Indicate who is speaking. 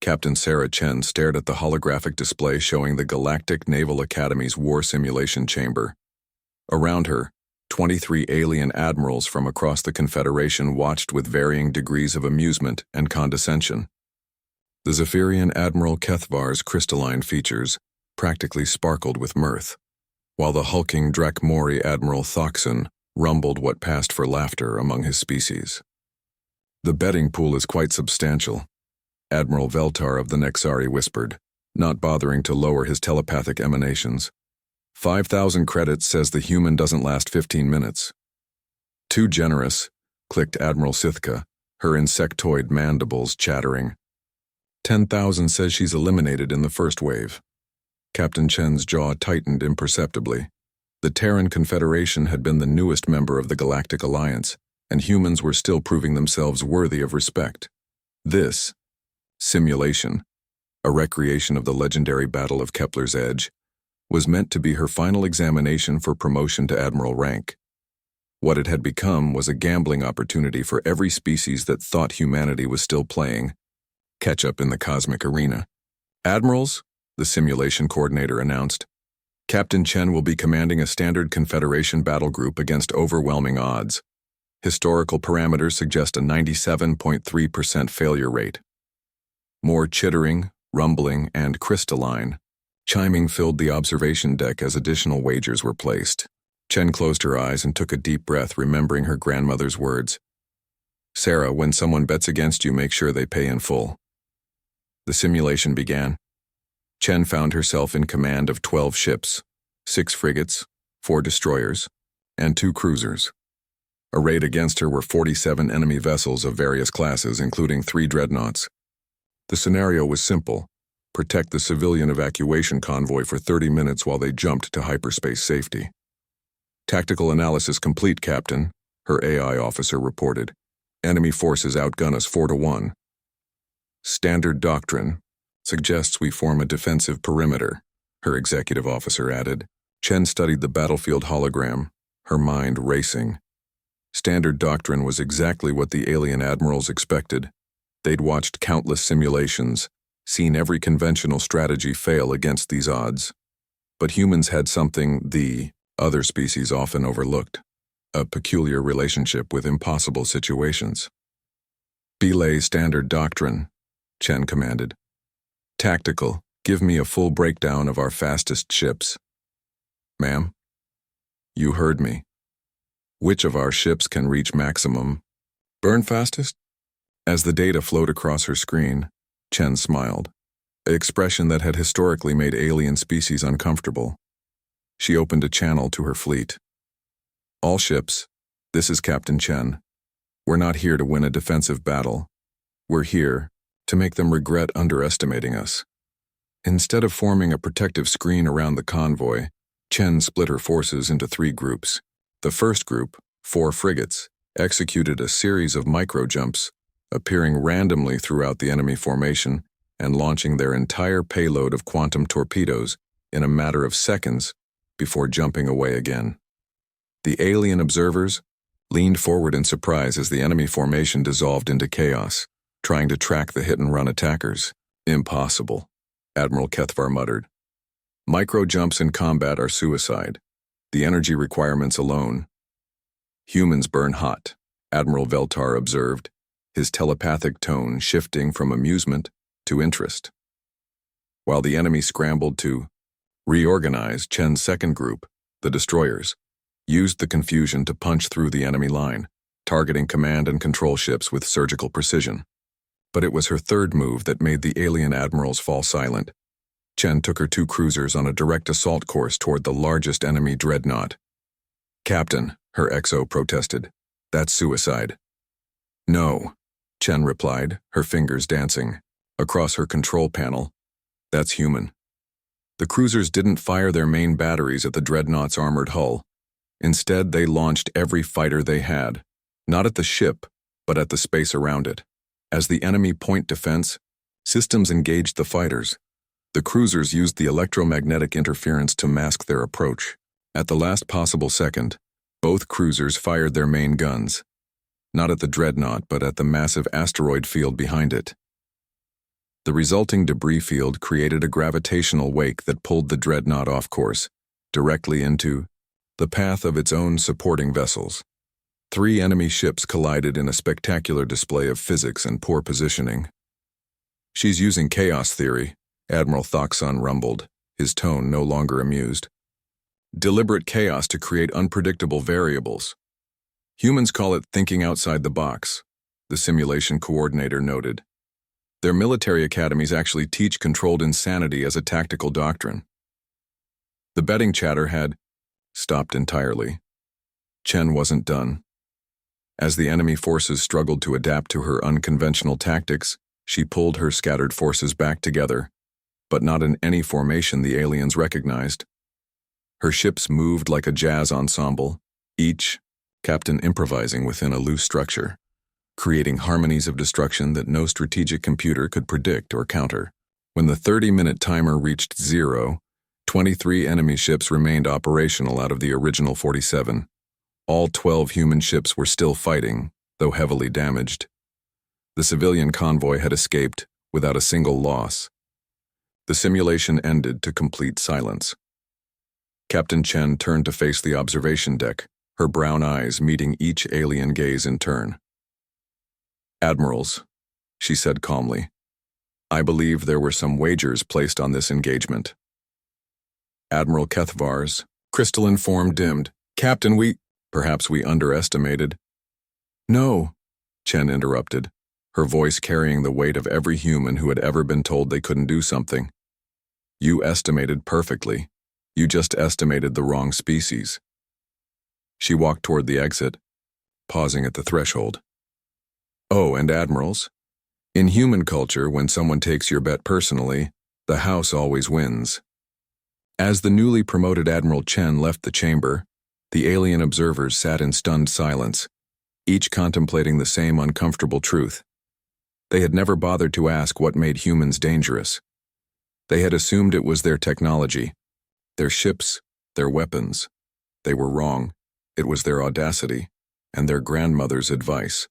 Speaker 1: Captain Sarah Chen stared at the holographic display showing the Galactic Naval Academy's war simulation chamber. Around her, 23 alien admirals from across the Confederation watched with varying degrees of amusement and condescension. The Zephyrian Admiral Kethvar's crystalline features practically sparkled with mirth, while the hulking Drakmori Admiral Thoxon rumbled what passed for laughter among his species. "The betting pool is quite substantial," Admiral Veltar of the Nexari whispered, not bothering to lower his telepathic emanations. 5,000 credits says the human doesn't last 15 minutes. "Too generous," clicked Admiral Sithka, her insectoid mandibles chattering. 10,000 says she's eliminated in the first wave. Captain Chen's jaw tightened imperceptibly. The Terran Confederation had been the newest member of the Galactic Alliance, and humans were still proving themselves worthy of respect. This simulation, a recreation of the legendary Battle of Kepler's Edge, was meant to be her final examination for promotion to admiral rank. What it had become was a gambling opportunity for every species that thought humanity was still playing catch up in the cosmic arena. "Admirals," the simulation coordinator announced, "Captain Chen will be commanding a standard Confederation battle group against overwhelming odds. Historical parameters suggest a 97.3% failure rate." More chittering, rumbling, and crystalline chiming filled the observation deck as additional wagers were placed. Chen closed her eyes and took a deep breath, remembering her grandmother's words. "Sarah, when someone bets against you, make sure they pay in full." The simulation began. Chen found herself in command of 12 ships, 6 frigates, 4 destroyers, and 2 cruisers. Arrayed against her were 47 enemy vessels of various classes, including 3 dreadnoughts. The scenario was simple: protect the civilian evacuation convoy for 30 minutes while they jumped to hyperspace safety. "Tactical analysis complete, Captain," her AI officer reported. "Enemy forces outgun us 4-1. "Standard doctrine suggests we form a defensive perimeter," her executive officer added. Chen studied the battlefield hologram, her mind racing. Standard doctrine was exactly what the alien admirals expected. They'd watched countless simulations, seen every conventional strategy fail against these odds. But humans had something the other species often overlooked: a peculiar relationship with impossible situations. "Belay standard doctrine," Chen commanded. "Tactical, give me a full breakdown of our fastest ships." "Ma'am?" "You heard me. Which of our ships can reach maximum burn fastest?" As the data flowed across her screen, Chen smiled, an expression that had historically made alien species uncomfortable. She opened a channel to her fleet. "All ships, this is Captain Chen. We're not here to win a defensive battle. We're here to make them regret underestimating us." Instead of forming a protective screen around the convoy, Chen split her forces into 3 groups. The first group, 4 frigates, executed a series of micro-jumps, appearing randomly throughout the enemy formation and launching their entire payload of quantum torpedoes in a matter of seconds before jumping away again. The alien observers leaned forward in surprise as the enemy formation dissolved into chaos, trying to track the hit-and-run attackers. "Impossible," Admiral Kethvar muttered. "Micro-jumps in combat are suicide. The energy requirements alone." "Humans burn hot," Admiral Veltar observed, his telepathic tone shifting from amusement to interest. While the enemy scrambled to reorganize, Chen's second group, the destroyers, used the confusion to punch through the enemy line, targeting command and control ships with surgical precision. But it was her third move that made the alien admirals fall silent. Chen took her 2 cruisers on a direct assault course toward the largest enemy dreadnought. "Captain," her XO protested, "that's suicide." "No," Chen replied, her fingers dancing. Across her control panel, "That's human." The cruisers didn't fire their main batteries at the dreadnought's armored hull. Instead, they launched every fighter they had, not at the ship, but at the space around it. As the enemy point defense, systems engaged the fighters. The cruisers used the electromagnetic interference to mask their approach. At the last possible second, both cruisers fired their main guns, not at the dreadnought but at the massive asteroid field behind it. The resulting debris field created a gravitational wake that pulled the dreadnought off course, directly into the path of its own supporting vessels. 3 enemy ships collided in a spectacular display of physics and poor positioning. "She's using chaos theory," Admiral Thoxon rumbled, his tone no longer amused. "Deliberate chaos to create unpredictable variables. Humans call it thinking outside the box," the simulation coordinator noted. "Their military academies actually teach controlled insanity as a tactical doctrine." The betting chatter had stopped entirely. Chen wasn't done. As the enemy forces struggled to adapt to her unconventional tactics, she pulled her scattered forces back together, but not in any formation the aliens recognized. Her ships moved like a jazz ensemble, each captain improvising within a loose structure, creating harmonies of destruction that no strategic computer could predict or counter. When the 30-minute timer reached 0, 23 enemy ships remained operational out of the original 47. All 12 human ships were still fighting, though heavily damaged. The civilian convoy had escaped without a single loss. The simulation ended to complete silence. Captain Chen turned to face the observation deck, her brown eyes meeting each alien gaze in turn. "Admirals," she said calmly, "I believe there were some wagers placed on this engagement." Admiral Kethvar's crystalline form dimmed. "Captain, perhaps we underestimated." "No," Chen interrupted, her voice carrying the weight of every human who had ever been told they couldn't do something. "You estimated perfectly. You just estimated the wrong species." She walked toward the exit, pausing at the threshold. "Oh, and admirals, in human culture, when someone takes your bet personally, the house always wins." As the newly promoted Admiral Chen left the chamber, the alien observers sat in stunned silence, each contemplating the same uncomfortable truth. They had never bothered to ask what made humans dangerous. They had assumed it was their technology, their ships, their weapons. They were wrong. It was their audacity and their grandmother's advice.